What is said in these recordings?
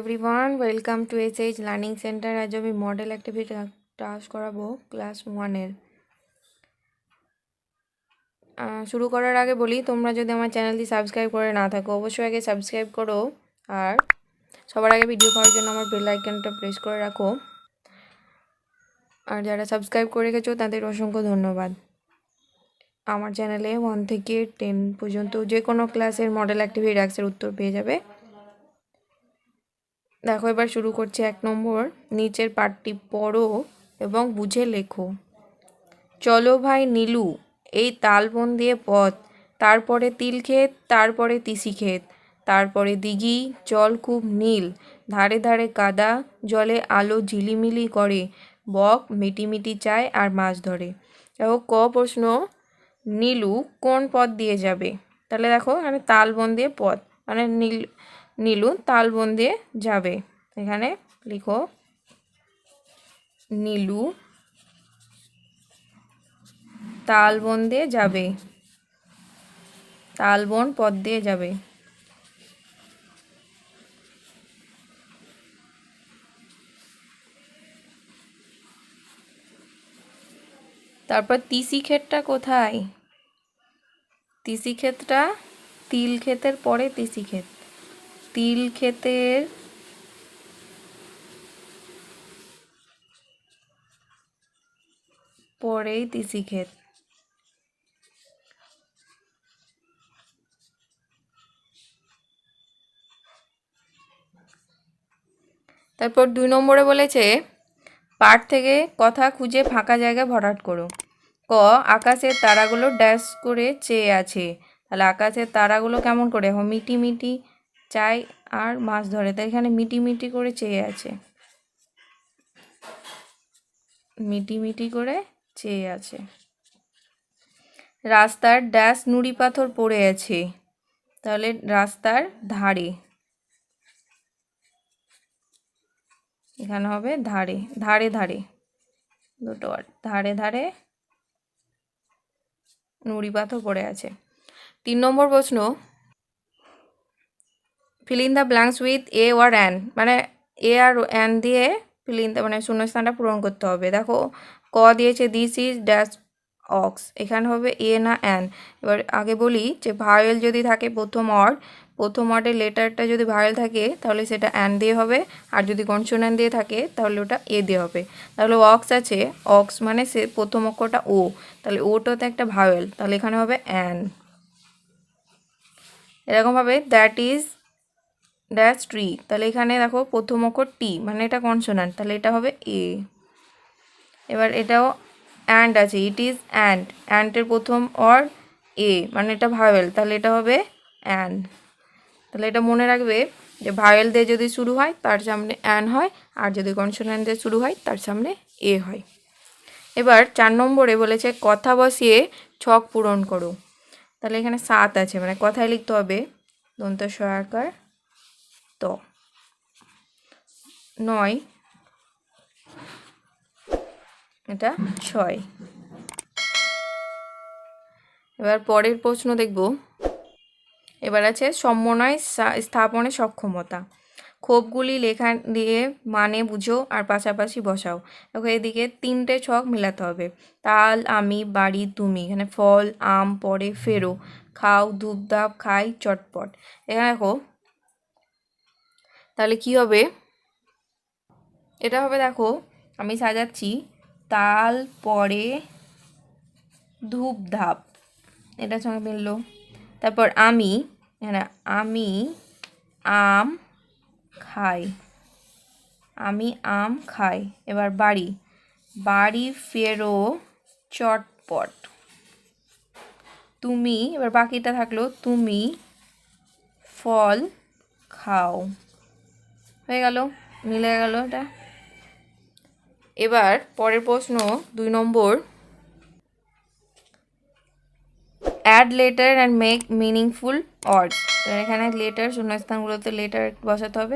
Everyone, welcome to H learning centre. আজ আমি model activity task করাবো ক্লাস 1-এর। শুরু করার আগে বলি, তোমরা যদি আমার চ্যানেলটি সাবস্ক্রাইব করে না থাকো অবশ্যই আগে সাবস্ক্রাইব করো, আর সবার আগে ভিডিও পাওয়ার জন্য আমার বেল আইকনটা প্রেস করে রাখো। আর যারা সাবস্ক্রাইব করে রেখেছো তাদের অসংখ্য ধন্যবাদ। আমার চ্যানেলে 1 থেকে 10 পর্যন্ত যে কোনো ক্লাসের মডেল অ্যাক্টিভিটি টাস্কের উত্তর পেয়ে যাবে। দেখো, এবার শুরু করছি। 1 নম্বর, নিচের পাঠটি পড়ো এবং বুঝে লেখো। চলো ভাই নীলু, এই তালবন দিয়ে পথ, তারপরে তিলক্ষেত, তারপরে তিসিক্ষেত, তারপরে দিঘি, জল খুব নীল, ধারে ধারে কাদা, জলে আলো ঝিলিমিলি করে, বক মিটিমিটি চায় আর মাছ ধরে। দেখো, ক প্রশ্ন, নীলু কোন পথ দিয়ে যাবে? তাহলে দেখো, এখানে তালবন দিয়ে পথ, মানে নীলু তালবন দিয়ে যাবে। এখানে লিখো নীলু তালবন দিয়ে যাবে, তালবন পথ দিয়ে যাবে। তারপর তিসিক্ষেতটা কোথায়? তিসিক্ষেতটা তিল ক্ষেতের পরে তিসিক্ষেত, তিল ক্ষেতের পরেই তিসিক্ষেত। তারপর 2 নম্বরে বলেছে, পাঠ থেকে কথা খুঁজে ফাঁকা জায়গা ভরাট করো। ক, আকাশের তারাগুলো ড্যাশ করে চেয়ে আছে। তাহলে আকাশের তারাগুলো কেমন করে? মিটি মিটি চায় আর মাছ ধরে, তাই এখানে মিটি মিটি করে চেয়ে আছে, মিটি মিটি করে চেয়ে আছে। রাস্তার ড্যাশ নুড়ি পাথর পড়ে আছে, তাহলে রাস্তার ধারে, এখানে হবে ধারে, ধারে ধারে, দুটো ধারে ধারে নুড়ি পাথর পড়ে আছে। 3 নম্বর প্রশ্ন, fill in the blanks with a or an, মানে এ আর অ্যান দিয়ে ফিল ইন, মানে শূন্যস্থানটা পূরণ করতে হবে। দেখো, ক দিয়েছে দিস ইজ ড্যাশ অক্স, এখানে হবে এ না অ্যান। এবার আগে বলি যে ভাওয়েল যদি থাকে প্রথম ওয়ার্ডের লেটারটা যদি ভাওয়েল থাকে তাহলে সেটা অ্যান দিয়ে হবে, আর যদি কনসোনেন্ট দিয়ে থাকে তাহলে ওটা এ দিয়ে হবে। তাহলে অক্স আছে, অক্স মানে সে প্রথম অক্ষরটা ও, তাহলে ওটাতে একটা ভাওয়েল, তাহলে এখানে হবে অ্যান। এরকমভাবে দ্যাট ইজ ড্যাশ ট্রি, তাহলে এখানে দেখো প্রথম অক্ষর টি, মানে এটা কনসোনান্ট, তাহলে এটা হবে এ। এবার এটাও অ্যান্ড আছে, ইট ইজ অ্যান্ড, অ্যান্ডের প্রথম অর এ, মানে এটা ভাওয়েল, তাহলে এটা হবে অ্যান। তাহলে এটা মনে রাখবে যে ভাওয়েল দিয়ে যদি শুরু হয় তার সামনে অ্যান হয়, আর যদি কনসোনান্ট দিয়ে শুরু হয় তার সামনে এ হয়। এবার 4 নম্বরে বলেছে কথা বসিয়ে ছক পূরণ করো। তাহলে এখানে 7 আছে, মানে কথায় লিখতে হবে দন্ত সহায়কার ত। 9, এটা 6। এবার পরের প্রশ্ন দেখব। এবার আছে সমন্বয় স্থাপনে সক্ষমতা। ক্ষোভগুলি লেখা দিয়ে মানে বুঝো আর পাশাপাশি বসাও। দেখো, এদিকে 3টে ছক মেলাতে হবে। তাল, আমি, বাড়ি, তুমি, এখানে ফল, আম, পরে, ফেরো, খাও, ধূপধাপ, খাই, চটপট। এখানে দেখো, তাহলে কি হবে? এটা হবে, দেখো আমি সাজাচ্ছি, তাল পরে ধূপধাপ, এটার সঙ্গে মিললো। তারপর আমি, এখানে আমি আম খাই, আমি আম খাই। এবার বাড়ি, বাড়ি ফেরো চটপট। তুমি, এবার বাকিটা থাকলো, তুমি ফল খাও। হয়ে গেল, মিলে গেল এটা। এবার পরের প্রশ্ন 2 নম্বর, add letter and make meaningful words. এখানে লেটার, শূন্যস্থানগুলোতে লেটার বসাতে হবে,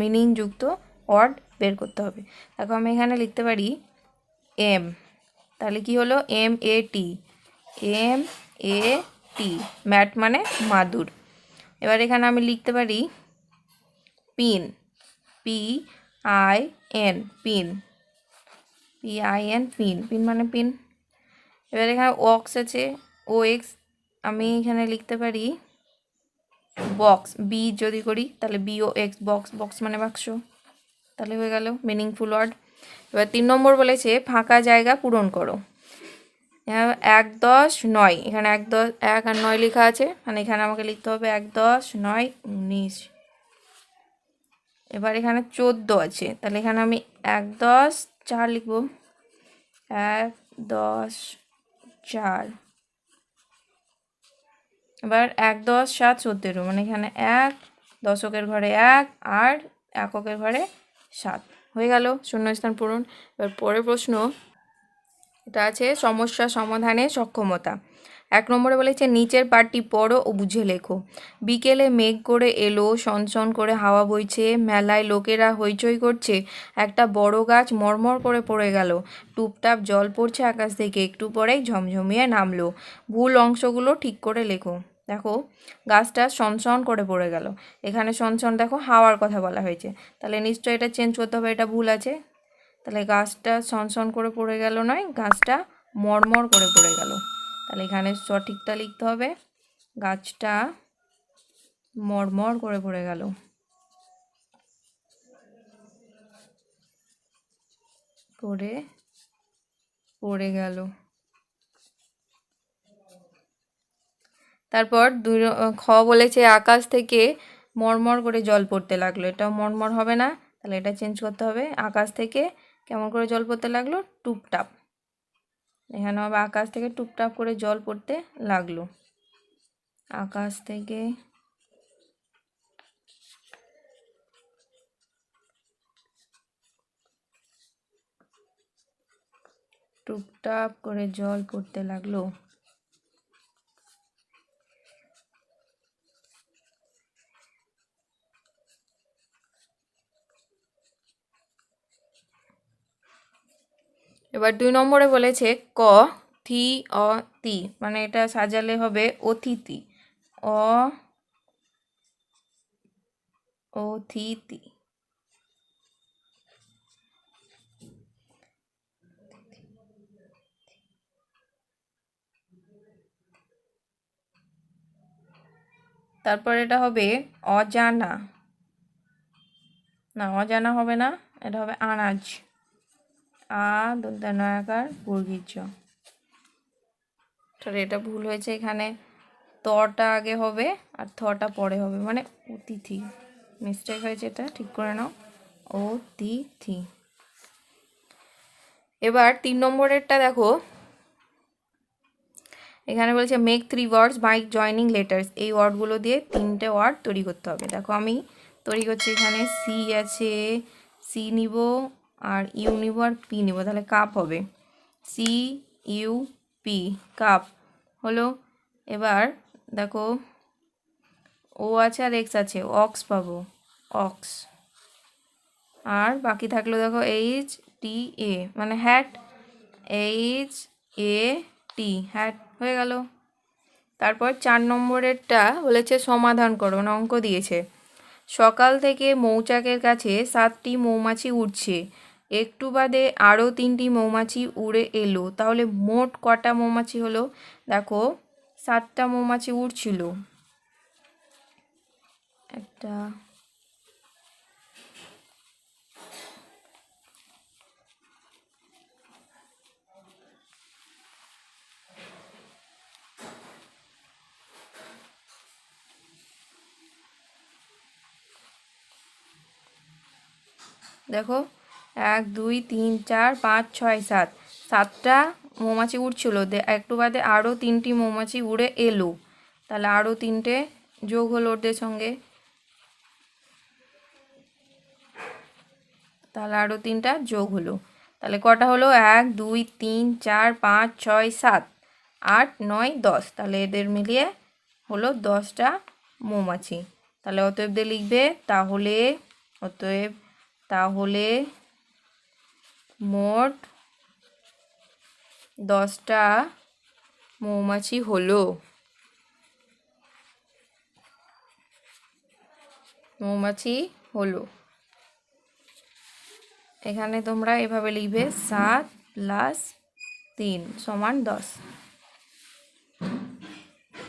মিনিংযুক্ত ওয়ার্ড বের করতে হবে। দেখো, আমি এখানে লিখতে পারি এম, তাহলে কি হলো? MAT, MAT, ম্যাট মানে মাদুর। এবার এখানে আমি লিখতে পারি pin, PIN, pin, PIN, pin, pin মানে পিন। এবার এখানে ওক্স আছে, OX, আমি এখানে লিখতে পারি বক্স, বি যদি করি তাহলে BOX, বক্স, বক্স মানে বাক্স, তাহলে হয়ে গেল মিনিংফুল ওয়ার্ড। এবার 3 নম্বর বলেছে ফাঁকা জায়গা পূরণ করো। 1, 10, 9, এখানে 1, 10, 1 আর 9 লেখা আছে, মানে এখানে আমাকে লিখতে হবে 1, 10, 9, 19। এবার এখানে 14 আছে, তাহলে এখানে আমি 1, 10, 4 লিখব, 1, 10, 4। এবার 1, 10, 7, 17, মানে এখানে 1, দশকের ঘরে 1 আর এককের ঘরে 7, হয়ে গেল শূন্যস্থান পূরণ। এবার পরের প্রশ্ন, এটা আছে সমস্যা সমাধানে সক্ষমতা। 1 নম্বরে বলেছে নিচের পাঠটি পড়ো ও বুঝে লেখো। বিকেলে মেঘ করে এলো, সনসন করে হাওয়া বইছে, মেলায় লোকেরা হইচই করছে, একটা বড় গাছ মরমর করে পড়ে গেল, টুপটাপ জল পড়ছে আকাশ থেকে, একটু পরেই ঝমঝমিয়ে নামলো। ভুল অংশগুলো ঠিক করে লেখো। দেখো গাছটা সনসন করে পড়ে গেল, এখানে সনসন দেখো হাওয়ার কথা বলা হয়েছে, তাহলে নিশ্চয়ই এটা চেঞ্জ করতে হবে, এটা ভুল আছে। তাহলে গাছটা সনসন করে পড়ে গেল নয়, গাছটা মরমর করে পড়ে গেল, তাহলে এখানে সঠিকটা লিখতে হবে, গাছটা মরমর করে পড়ে গেল, পড়ে গেল। তারপর খ বলেছে আকাশ থেকে মরমর করে জল পড়তে লাগলো, এটাও মরমর হবে না, তাহলে এটা চেঞ্জ করতে হবে, আকাশ থেকে কেমন করে জল পড়তে লাগলো, টুপটাপ, এখানে হবে আকাশ থেকে টুপটাপ করে জল পড়তে লাগলো, আকাশ থেকে টুপটাপ করে জল পড়তে লাগলো। এবার 2 নম্বরে বলেছে ক থি অ তি, মানে এটা সাজালে হবে অতিথি, অতিথি। তারপর এটা হবে অজানা, না অজানা হবে না, এটা হবে আনাজ, দন্তানয়াকার বর্গীজ, তাহলে এটা ভুল হয়েছে, এখানে তটা আগে হবে আর থটা পরে হবে, মানে অতিথি, মিস্টেক হয়েছে, এটা ঠিক করে নাও, অতিথি। এবার 3 নম্বরেরটা দেখো, এখানে বলছে make 3 words by joining letters, এই ওয়ার্ডগুলো দিয়ে 3টে ওয়ার্ড তৈরি করতে হবে। দেখো আমি তৈরি করছি, এখানে সি আছে, সি নিব আর ইউ নিব আর পি নিব, তাহলে কাপ হবে, CUP, কাপ হলো। এবার দেখো ও আছে আর এক্স আছে, অক্স পাবো, অক্স। আর বাকি থাকলো দেখো HTA, মানে হ্যাট, HAT, হ্যাট, হয়ে গেল। তারপর 4 নম্বরেরটা বলেছে সমাধান করো, মানে অঙ্ক দিয়েছে। সকাল থেকে মৌচাকের কাছে 7টি মৌমাছি উড়ছে, একটু বাদে আরও 3টি মৌমাছি উড়ে এলো, তাহলে মোট কটা মৌমাছি হলো? দেখো 7টা মৌমাছি উড়ছিল, একটা, দেখো 1, 2, 3, 4, 5, 6, 7, 7টা মৌমাছি উড়ছিল, একটু বাদে আরও 3টি মৌমাছি উড়ে এলো, তাহলে আরও 3টে যোগ হলো ওদের সঙ্গে, তাহলে আরও 3টা যোগ হলো, তাহলে কটা হলো? 1, 2, 3, 4, 5, 6, 7, 8, 9, 10, তাহলে এদের মিলিয়ে হলো 10টা মৌমাছি। তাহলে অতএব দিয়ে লিখবে তাহলে মোট 10টা মৌমাছি হলো, এখানে তোমরা এভাবে লিখবে 7 + 3 = 10।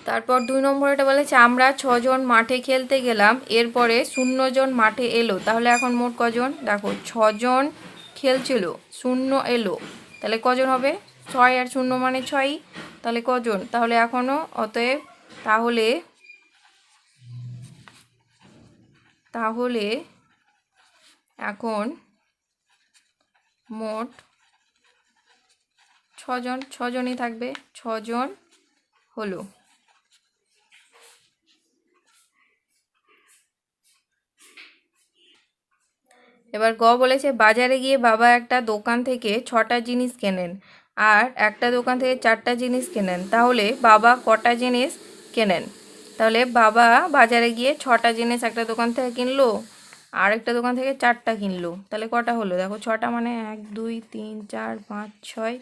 তারপর 2 নম্বরটা বলেছে আমরা 6 জন মাঠে খেলতে গেলাম, এরপরে 0 জন মাঠে এলো, তাহলে এখন মোট কজন? দেখো 6 জন খেলছিল, 0 এলো, তাহলে কজন হবে? 6 আর 0 মানে 6ই, তাহলে কজন? তাহলে এখনও অতএব তাহলে এখন মোট 6 জনই থাকবে, 6 জন হলো। এবার গ বলেছে বাজারে গিয়ে বাবা একটা দোকান থেকে 6টা জিনিস কেনেন আর একটা দোকান থেকে 4টা জিনিস কেনেন, তাহলে বাবা কটা জিনিস কেনেন? তাহলে বাবা বাজারে গিয়ে 6টা জিনিস একটা দোকান থেকে কিনলো আর একটা দোকান থেকে 4টা কিনলো, তাহলে কটা হলো? দেখো 6টা মানে 1 2 3 4 5 6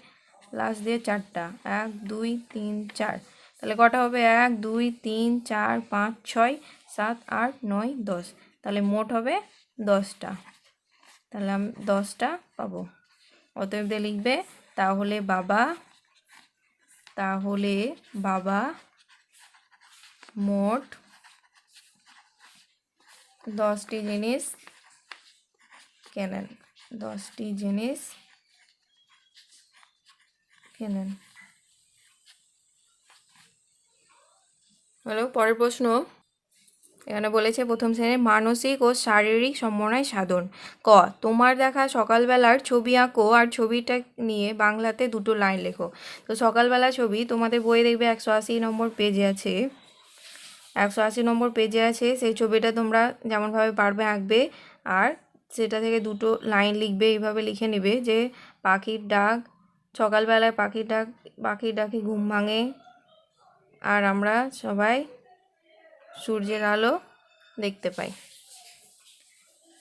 লাস্ট দিয়ে 4টা, 1 2 3 4, তাহলে কটা হবে? 1 2 3 4 5 6 7 8 9 10, তাহলে মোট হবে 10টা। তাহলে আমি 10টা পাবো। অতএব দিয়ে লিখবে তাহলে বাবা মোট 10টি জিনিস কেনেন, 10টি জিনিস কেনেন। হলো পরের প্রশ্ন। এখানে বলেছে প্রথম শ্রেণীর মানসিক ও শারীরিক সমন্বয় সাধন। ক তোমার দেখা সকালবেলার ছবি আঁকো আর ছবিটা নিয়ে বাংলাতে 2টো লাইন লেখো। তো সকালবেলা ছবি তোমাদের বইয়ে দেখবে 180 নম্বর পেজে আছে, 180 নম্বর পেজে আছে। সেই ছবিটা তোমরা যেমনভাবে পারবে আঁকবে আর সেটা থেকে 2টো লাইন লিখবে। এইভাবে লিখে নেবে যে পাখির ডাক, সকালবেলায় পাখির ডাকে ঘুম ভাঙে আর আমরা সবাই সূর্যের আলো দেখতে পাই।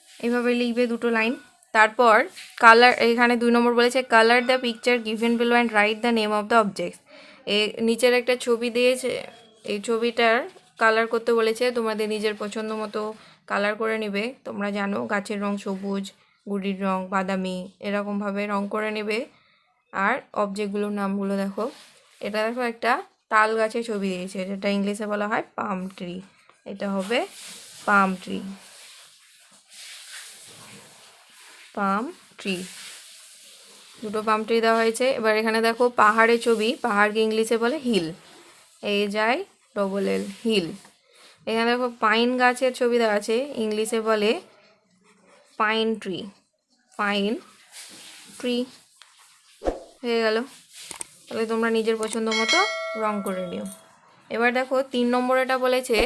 এইভাবে লিখবে 2টো লাইন। তারপর কালার, এখানে 2 নম্বর বলেছে colour the picture given below and write the name of the objects. নিচের একটা ছবি দিয়েছে, এই ছবিটার কালার করতে বলেছে, তোমাদের নিজের পছন্দ মতো কালার করে নেবে। তোমরা জানো গাছের রং সবুজ, গুড়ির রং বাদামি, এরকমভাবে রং করে নেবে। আর অবজেক্টগুলোর নামগুলো দেখো, এটা দেখো একটা তাল গাছের ছবি দিয়েছে, যেটা ইংলিশে বলা হয় পাম ট্রি। এটা হবে পাম ট্রি, পাম ট্রি, 2টো পাম ট্রি দেওয়া হয়েছে। এবার এখানে দেখো পাহাড়ের ছবি, পাহাড়কে ইংলিশে বলে হিল, HILL হিল। এখানে দেখো পাইন গাছের ছবি দেওয়া আছে, ইংলিশে বলে পাইন ট্রি, পাইন ট্রি। হয়ে গেল। তাহলে তোমরা নিজের পছন্দ মতো রং করে নিও। এবার দেখো 3 নম্বর এটা বলেছে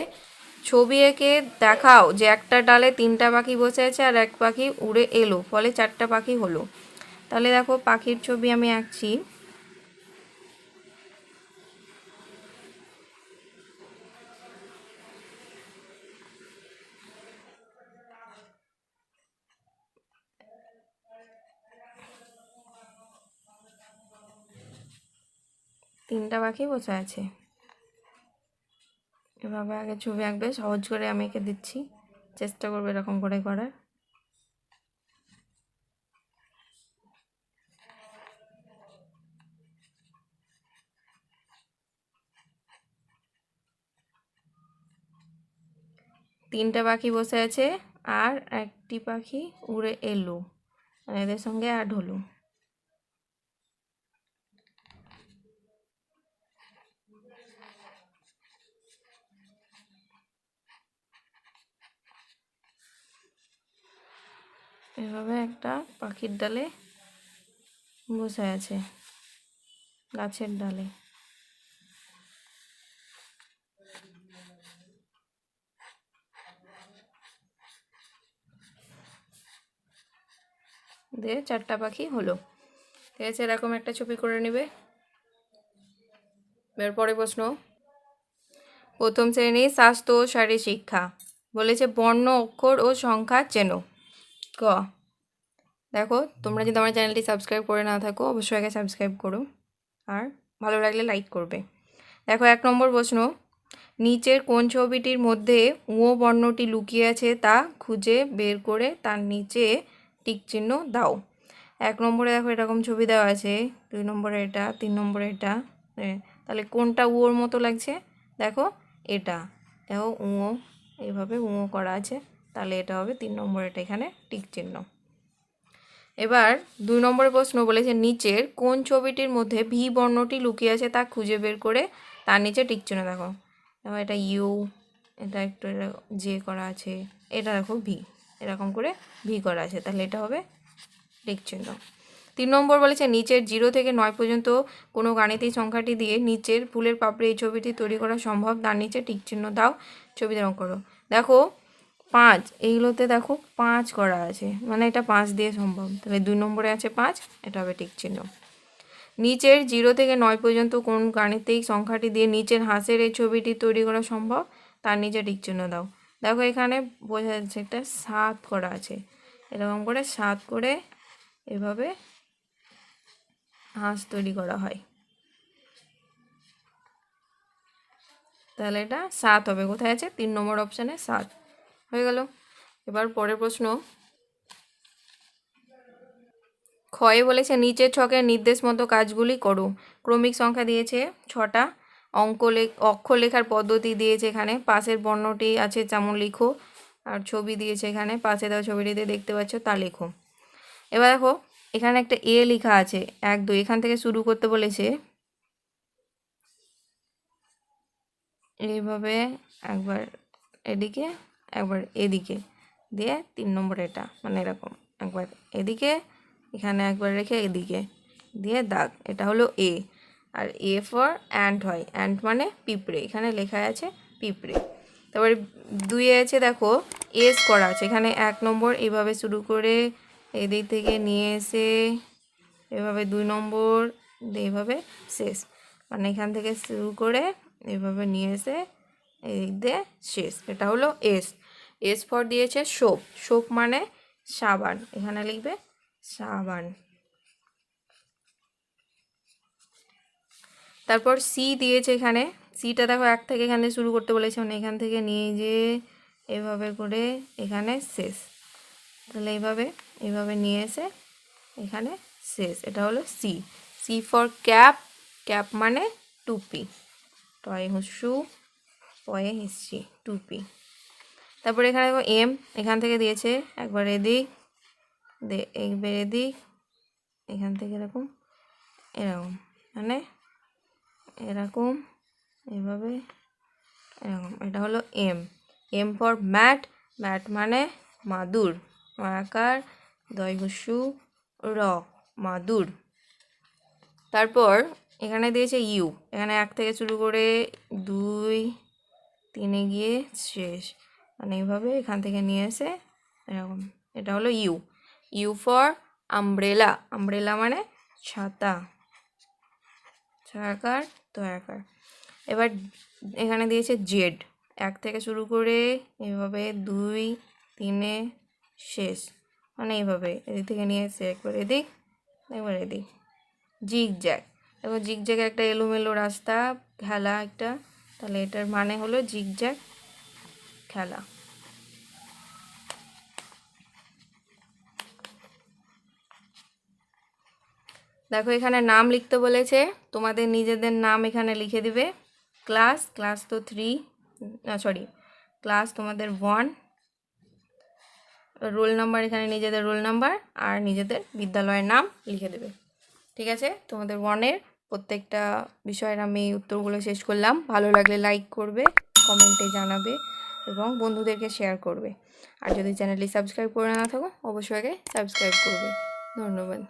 ছবি এঁকে দেখাও যে একটা ডালে 3টা পাখি বসে আছে আর এক পাখি উড়ে এলো, ফলে 4টা পাখি হলো। তাহলে দেখো পাখির ছবি আমি আঁকছি। তিনটা পাখি বসে আছে, এভাবে আগে ছবি আঁকবে। সহজ করে আমি এঁকে দিচ্ছি, চেষ্টা করবে এরকম করে করার। তিনটা পাখি বসে আছে আর একটি পাখি উড়ে এলো, এদের সঙ্গে অ্যাড হলো। এভাবে একটা পাখির ডালে বসে আছে, গাছের ডালে। দিয়ে 4টা পাখি হলো। ঠিক আছে, এরকম একটা ছবি করে নেবে। এরপরে প্রশ্ন, প্রথম শ্রেণী স্বাস্থ্য ও শারীরিক শিক্ষা বলেছে বর্ণ অক্ষর ও সংখ্যা চেনো। ক দেখো তোমরা যদি আমার চ্যানেলটি সাবস্ক্রাইব করে না থাকো অবশ্যই আগে সাবস্ক্রাইব করো আর ভালো লাগলে লাইক করবে। দেখো 1 নম্বর প্রশ্ন, নিচের কোন ছবিটির মধ্যে ও বর্ণটি লুকিয়ে আছে তা খুঁজে বের করে তার নিচে টিক চিহ্ন দাও। 1 নম্বরে দেখো এরকম ছবি দেওয়া আছে, 2 নম্বরে এটা, 3 নম্বরে এটা, তাহলে কোনটা উয়োর মতো লাগছে? দেখো এটা, দেখো উঁয়ো, এইভাবে উঁয়ো করা আছে, তাহলে এটা হবে 3 নম্বর, এটা এখানে টিক চিহ্ন। এবার 2 নম্বরের প্রশ্ন বলেছে নিচের কোন ছবিটির মধ্যে ভি বর্ণটি লুকিয়ে আছে তা খুঁজে বের করে তার নিচে টিক চিহ্ন দেখো। দেখো এটা ইউ, এটা একটু জে করা আছে, এটা দেখো ভি, এরকম করে ভি করা আছে, তাহলে এটা হবে টিক চিহ্ন। 3 নম্বর বলেছে নিচের 0 থেকে 9 পর্যন্ত কোনো গাণিতিক সংখ্যাটি দিয়ে নিচের ফুলের পাপড়ি এই ছবিটি তৈরি করা সম্ভব, তার নিচে টিক চিহ্ন দাও, ছবিতে রং করো। দেখো 5, এইগুলোতে দেখো 5 করা আছে, মানে এটা 5 দিয়ে সম্ভব, তাহলে 2 নম্বরে আছে 5, এটা হবে টিক চিহ্ন। নিচের 0 থেকে 9 পর্যন্ত কোন গাণিতিক সংখ্যাটি দিয়ে নিচের হাঁসের এই ছবিটি তৈরি করা সম্ভব, তার নিচে টিক চিহ্ন দাও। দেখো এখানে বোঝা যাচ্ছে একটা 7 করা আছে, এরকম করে 7 করে এভাবে হাঁস তৈরি করা হয়, তাহলে এটা 7 হবে। কোথায় আছে? 3 নম্বর অপশানে 7 হয়ে গেল। এবার পরের প্রশ্ন, ক্ষয়ে বলেছে নিচের ছকের নির্দেশ মতো কাজগুলি করো। ক্রমিক সংখ্যা দিয়েছে 6টা, অক্ষর লেখার পদ্ধতি দিয়েছে, এখানে পাশের বর্ণটি আছে যেমন লিখো, আর ছবি দিয়েছে এখানে, পাশে দেওয়া ছবিটিতে দেখতে পাচ্ছ তা লেখো। এবার দেখো এখানে একটা এ লেখা আছে 1 2, এখান থেকে শুরু করতে বলেছে, এইভাবে একবার এদিকে একবার এদিকে দিয়ে 3 নম্বর এটা, মানে এরকম একবার এদিকে, এখানে একবার রেখে এদিকে দিয়ে দাগ, এটা হলো এ। আর এ ফর অ্যান্ট হয়, অ্যান্ট মানে পিঁপড়ে, এখানে লেখা আছে পিঁপড়ে। তারপরে 2 আছে দেখো এস করা আছে, এখানে 1 নম্বর এইভাবে শুরু করে এদিক থেকে নিয়ে এসে এভাবে 2 নম্বর এইভাবে শেষ, মানে এখান থেকে শুরু করে এইভাবে নিয়ে এসে এদিক দিয়ে শেষ, এটা হলো এস। এস ফর দিয়েছে সোপ, সোপ মানে সাবান, এখানে লিখবে সাবান। তারপর সি দিয়েছে এখানে, সিটা দেখো 1 থেকে এখানে শুরু করতে বলেছে, মানে এখান থেকে নিয়ে যে এভাবে করে এখানে শেষ, তাহলে এইভাবে নিয়ে এসে এখানে শেষ, এটা হলো C. C for cap, cap মানে টুপি, টয় হুসু পয়ে হিসি টুপি। তারপরে এখানে দেখো এম, এখান থেকে দিয়েছে একবার এদিক একবার এদিক, এখান থেকে এরকম এরকম, মানে এরকম এইভাবে এরকম, এটা হলো M. M for mat, mat মানে মাদুর, মায়াকার দয় হুসু র মাদুর। তারপর এখানে দিয়েছে ইউ, এখানে 1 থেকে শুরু করে 2 3 গিয়ে শেষ, মানে এইভাবে এখান থেকে নিয়ে এসে এরকম, এটা হলো U. U for umbrella, umbrella মানে ছাতা, ছায়াকার দয়াকার। এবার এখানে দিয়েছে জেড, 1 থেকে শুরু করে এইভাবে 2 3 শেষ, মানে এইভাবে এদিক থেকে নিয়ে এসে একবার এদিক একবার এদিক। জিগ জ্যাগ, দেখো জিগ জ্যাগ একটা এলোমেলো রাস্তা, খেলা একটা, তাহলে এটার মানে হলো জিগ জ্যাগ খেলা। দেখো এখানে নাম লিখতে বলেছে, তোমাদের নিজেদের নাম এখানে লিখে দিবে। ক্লাস, ক্লাস তো 3, সরি ক্লাস তোমাদের 1, রোল নাম্বার এখানে নিজেদের রোল নাম্বার আর নিজেদের বিদ্যালয়ের নাম লিখে দেবে। ঠিক আছে, তোমাদের 1-এর প্রত্যেকটা বিষয়ের আমি উত্তরগুলো শেষ করলাম। ভালো লাগলে লাইক করবে, কমেন্টে জানাবে এবং বন্ধুদেরকে শেয়ার করবে। আর যদি চ্যানেলটি সাবস্ক্রাইব করে না থাকো অবশ্যই আগে সাবস্ক্রাইব করবে। ধন্যবাদ।